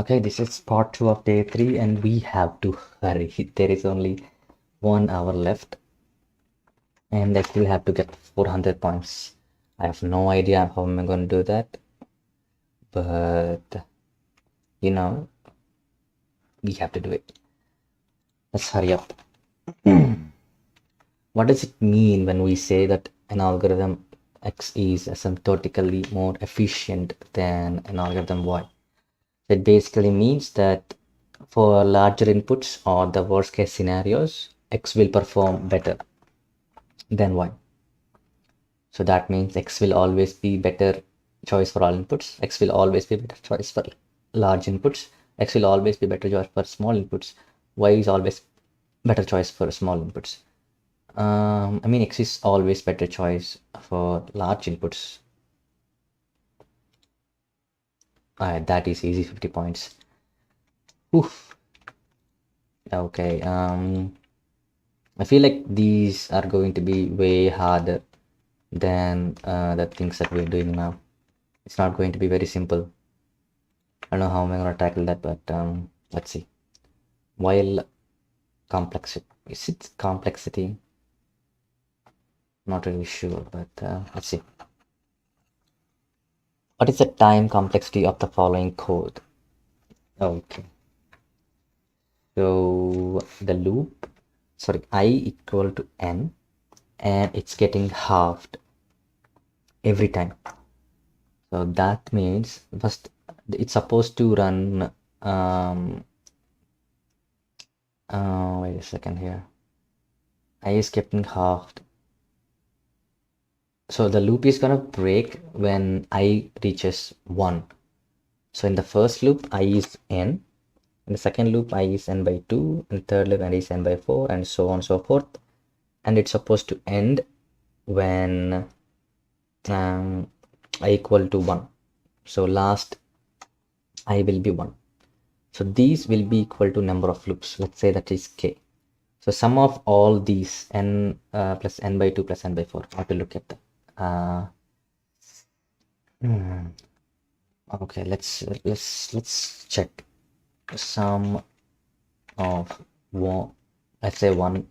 Okay, this is part 2 of day 3 and we have to hurry. There is only 1 hour left and I still have to get 400 points. I have no idea how I'm going to do that, but you know, we have to do it. Let's hurry up. What does it mean when we say that an algorithm X is asymptotically more efficient than an algorithm Y? That basically means that for larger inputs or the worst case scenarios, X will perform better than Y. So that means X will always be better choice for all inputs. X will always be better choice for large inputs. X will always be better choice for small inputs. Y is always better choice for small inputs. I mean, X is always better choice for large inputs. That is easy, 50 points. Oof. Okay. I feel like these are going to be way harder than the things that we're doing now. It's not going to be very simple. I don't know how I'm going to tackle that, but let's see. While complexity, is it complexity? Not really sure, but let's see. What is the time complexity of the following code? Okay, so the loop, sorry, I equal to n, and it's getting halved every time. So that means first it's supposed to run. Wait a second here. I is getting halved. So the loop is gonna break when I reaches 1. So in the first loop, I is n. In the second loop, I is n by 2. In the third loop, I is n by 4, and so on and so forth. And it's supposed to end when I equal to 1. So last I will be 1. So these will be equal to number of loops. Let's say that is k. So sum of all these n plus n by 2 plus n by 4. I have to look at that. Okay, let's check sum of one. Let's say 1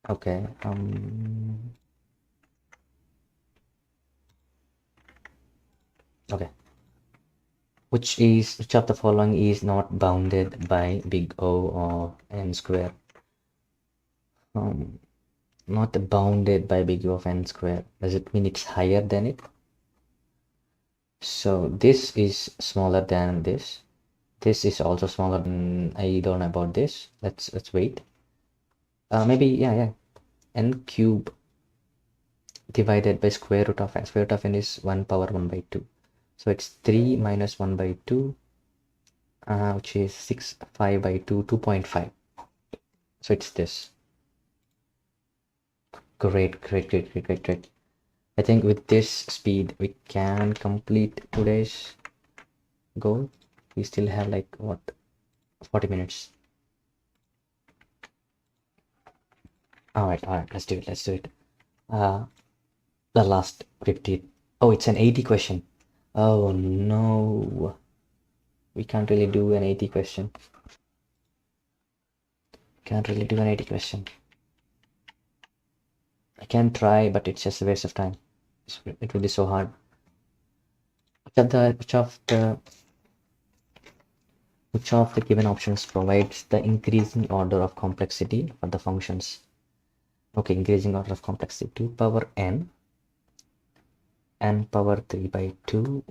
Okay. Okay. Which of the following is not bounded by big O or n square? Not bounded by big O of n square. Does it mean it's higher than it? So this is smaller than this. This is also smaller than, I don't know about this. Let's wait. Maybe yeah. N cube divided by square root of n. Square root of n is 1 power 1 by 2. So it's 3 minus 1 by 2, which is 6, 5 by 2, 2.5. So it's this. Great. I think with this speed, we can complete today's goal. We still have like, what, 40 minutes. All right, let's do it. The last 50. Oh, it's an 80 question. Oh no, we can't really do an 80 question. I can try, but it's just a waste of time. It will be so hard. Which of the given options provides the increasing order of complexity for the functions? Okay, increasing order of complexity 2 power n power 3 by 2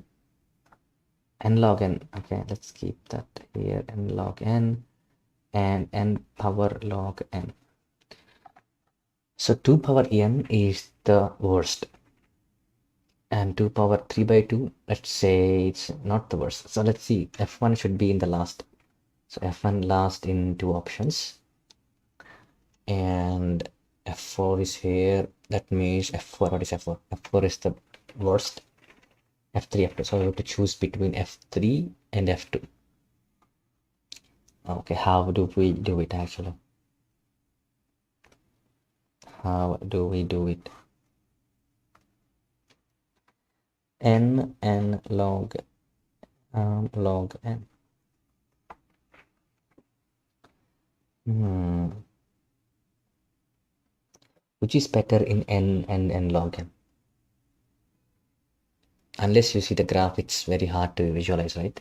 n log n. Okay, let's keep that here, n log n and n power log n. So 2 power n is the worst, and 2 power 3 by 2, let's say it's not the worst. So let's see, f1 should be in the last. So f1 last in two options, and f4 is here. That means f4, what is f4? f4 is the worst. f3, f2. So we have to choose between f3 and f2. Okay, how do we do it actually? How do we do it? n log log n. Which is better in n and n log n? Unless you see the graph, it's very hard to visualize, right?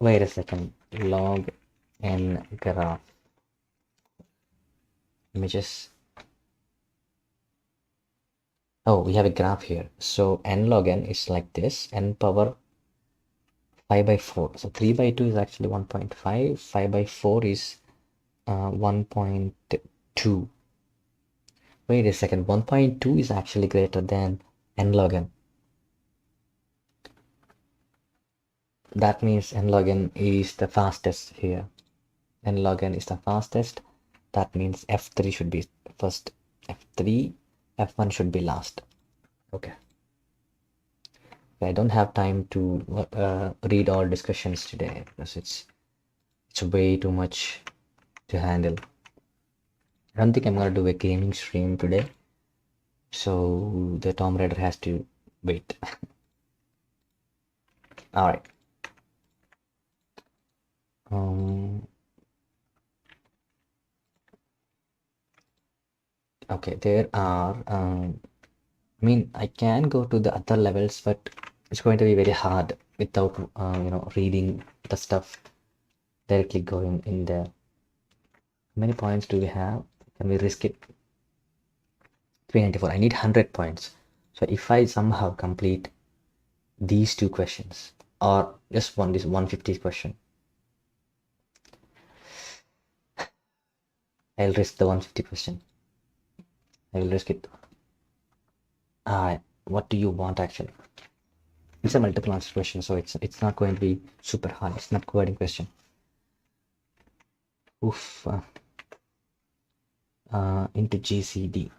Wait a second. Log n graph. Let me just. Oh, we have a graph here. So n log n is like this. N power 5 by 4. So 3 by 2 is actually 1.5. 5 by 4 is 1.2. Wait a second. 1.2 is actually greater than n log n. That means n log n is the fastest here. N log n is the fastest. That means f3 should be first. f3, f1 should be last. Okay. I don't have time to read all discussions today because it's way too much to handle. I don't think I'm gonna do a gaming stream today, so the Tomb Raider has to wait. All right. Okay, there are. I mean, I can go to the other levels, but it's going to be very hard without reading the stuff directly going in there. How many points do we have? Can we risk it? 394. I need 100 points. So if I somehow complete these two questions, or just this 150 question, I'll risk the 150 question. I will risk it. What do you want actually? It's a multiple answer question, so it's not going to be super hard. It's not coding question. Oof. Into GCD.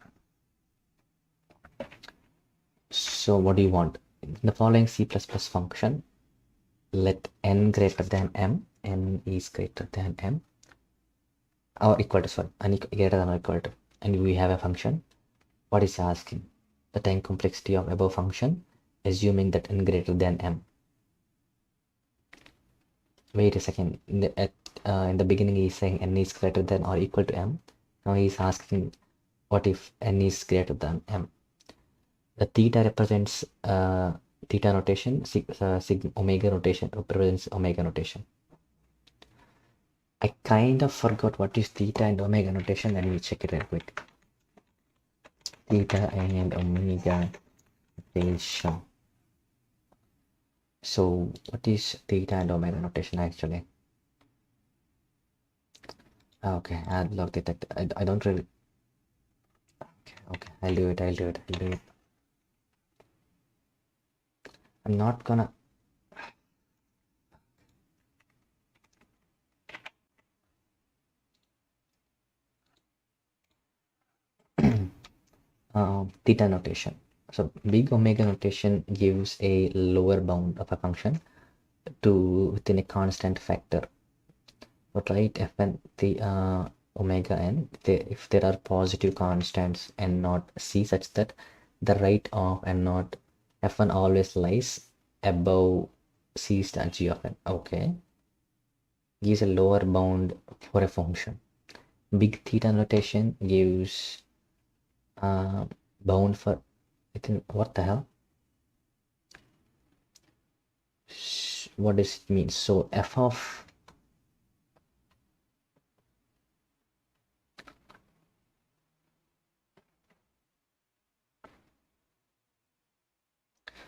So what do you want? In the following C++ function, let n greater than m, n is greater than m, or equal to, sorry, n greater than or equal to, and we have a function. What is asking? The time complexity of above function, assuming that n greater than m. Wait a second. in the beginning he's saying n is greater than or equal to m. Now he's asking what if n is greater than m. The theta represents theta notation, omega notation represents omega notation. I kind of forgot what is theta and omega notation. Let me check it real quick. Theta and omega notation. So what is theta and omega notation actually? Okay, add log detect. I don't really. Okay, I'll do it. I'm not gonna. Theta notation. So big omega notation gives a lower bound of a function to within a constant factor. But right, fn the omega n, if there are positive constants and not c such that the right of and not f1 always lies above c star g of n. Okay, gives a lower bound for a function. Big theta notation gives bound for what the hell? What does it mean? So f of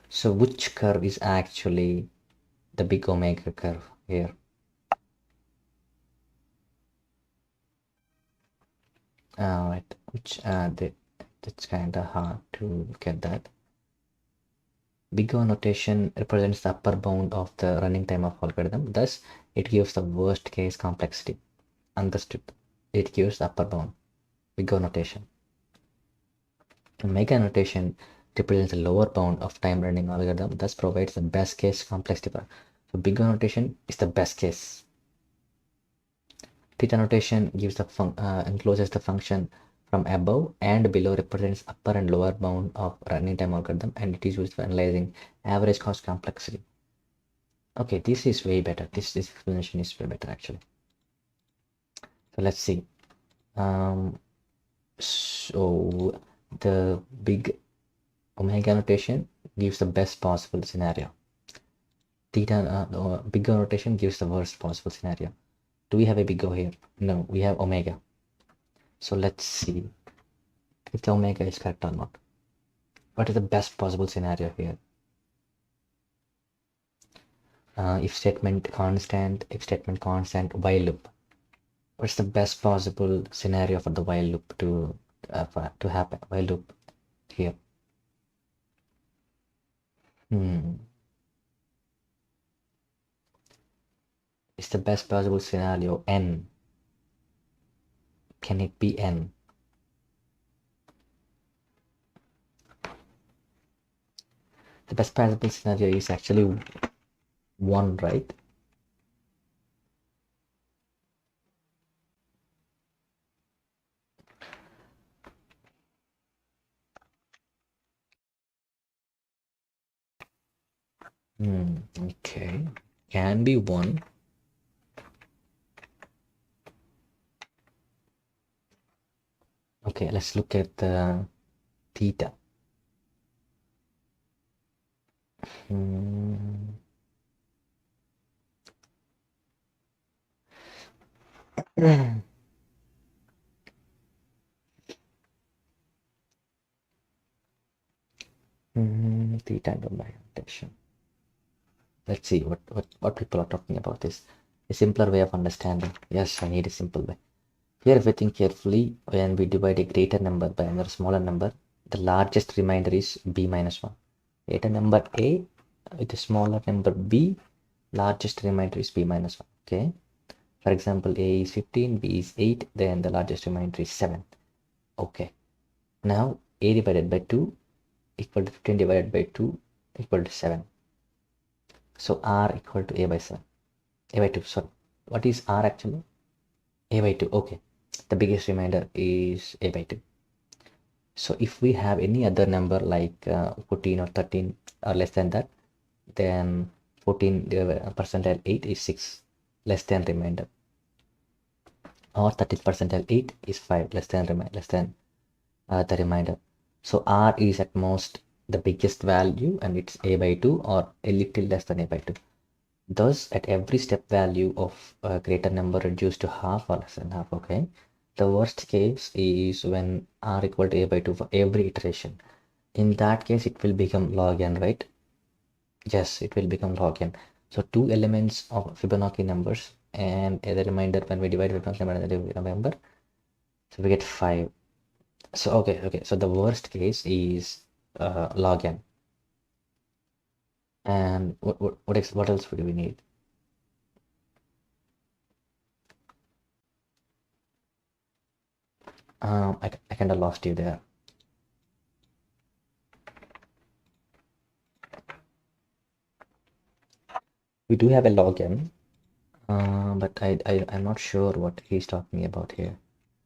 so which curve is actually the big omega curve here? Right, which that's kind of hard to get that. Big O notation represents the upper bound of the running time of algorithm. Thus, it gives the worst case complexity. Understood. It gives the upper bound. Big O notation. Omega notation represents the lower bound of time running algorithm. Thus, provides the best case complexity. So, big O notation is the best case. Theta notation gives the encloses the function from above and below, represents upper and lower bound of running time algorithm, and it is used for analyzing average cost complexity. Okay, this is way better. This explanation is way better actually. So let's see. So the big omega notation gives the best possible scenario. Theta big O notation gives the worst possible scenario. Do we have a big O here? No, we have omega. So let's see if the omega is correct or not. What is the best possible scenario here? If statement constant, while loop. What's the best possible scenario for the while loop to happen? While loop here. Is the best possible scenario n? Can it be n? The best possible scenario is actually 1, right? Okay, can be 1. Okay, let's look at the theta. Theta and omega notation. Let's see what people are talking about is a simpler way of understanding. Yes, I need a simple way. Here, if we think carefully, when we divide a greater number by another smaller number, the largest remainder is b minus 1. Greater number a with a smaller number b, largest remainder is b minus 1. Okay. For example, a is 15, b is 8, then the largest remainder is 7. Okay. Now, a divided by 2 equal to 15 divided by 2 equal to 7. So, r equal to a by 7. A by 2, sorry. What is r actually? A by 2, okay. The biggest remainder is a by 2. So, if we have any other number like 14 or 13 or less than that, then 14 percentile 8 is 6, less than remainder. or 30 percentile 8 is 5 less than the remainder. So R is at most the biggest value and it's a by 2 or a little less than a by 2. Thus, at every step value of a greater number reduced to half or less than half, okay? The worst case is when R equal to a by 2 for every iteration. In that case, it will become log n, right? Yes, it will become log n. So two elements of Fibonacci numbers and the remainder when we divide Fibonacci number, so we get 5. So okay, so the worst case is log n. And what else would we need? I kind of lost you there. We do have a log n, but I'm not sure what he's talking about here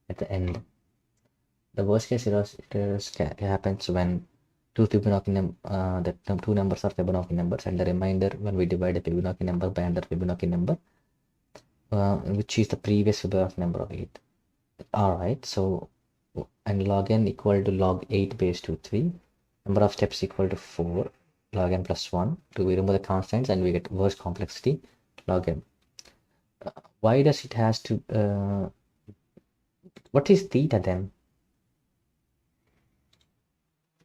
at the end. The worst case happens when two two numbers are Fibonacci numbers, and the remainder when we divide a Fibonacci number by another Fibonacci number, which is the previous Fibonacci number of 8. All right, so and log n equal to log 8 base to 3. Number of steps equal to 4. Log n plus 1. We remove the constants and we get worst complexity log n. Why does it has to what is theta then?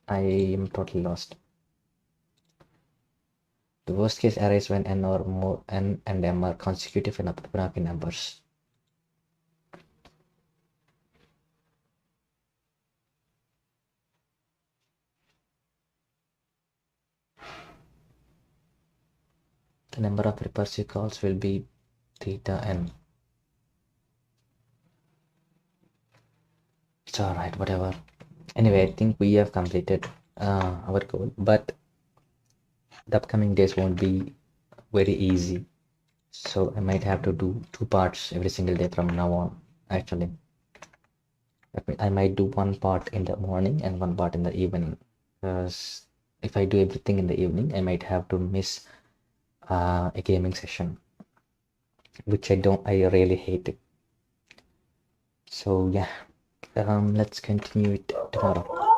I am totally lost. The worst case arrays when n or more n and m are consecutive Fibonacci numbers. The number of recursive calls will be theta n. It's alright, whatever. Anyway, I think we have completed our goal, but the upcoming days won't be very easy. So I might have to do 2 parts every single day from now on, actually. I might do 1 part in the morning and 1 part in the evening. Because if I do everything in the evening, I might have to miss a gaming session, which I really hate it. So yeah, let's continue it tomorrow.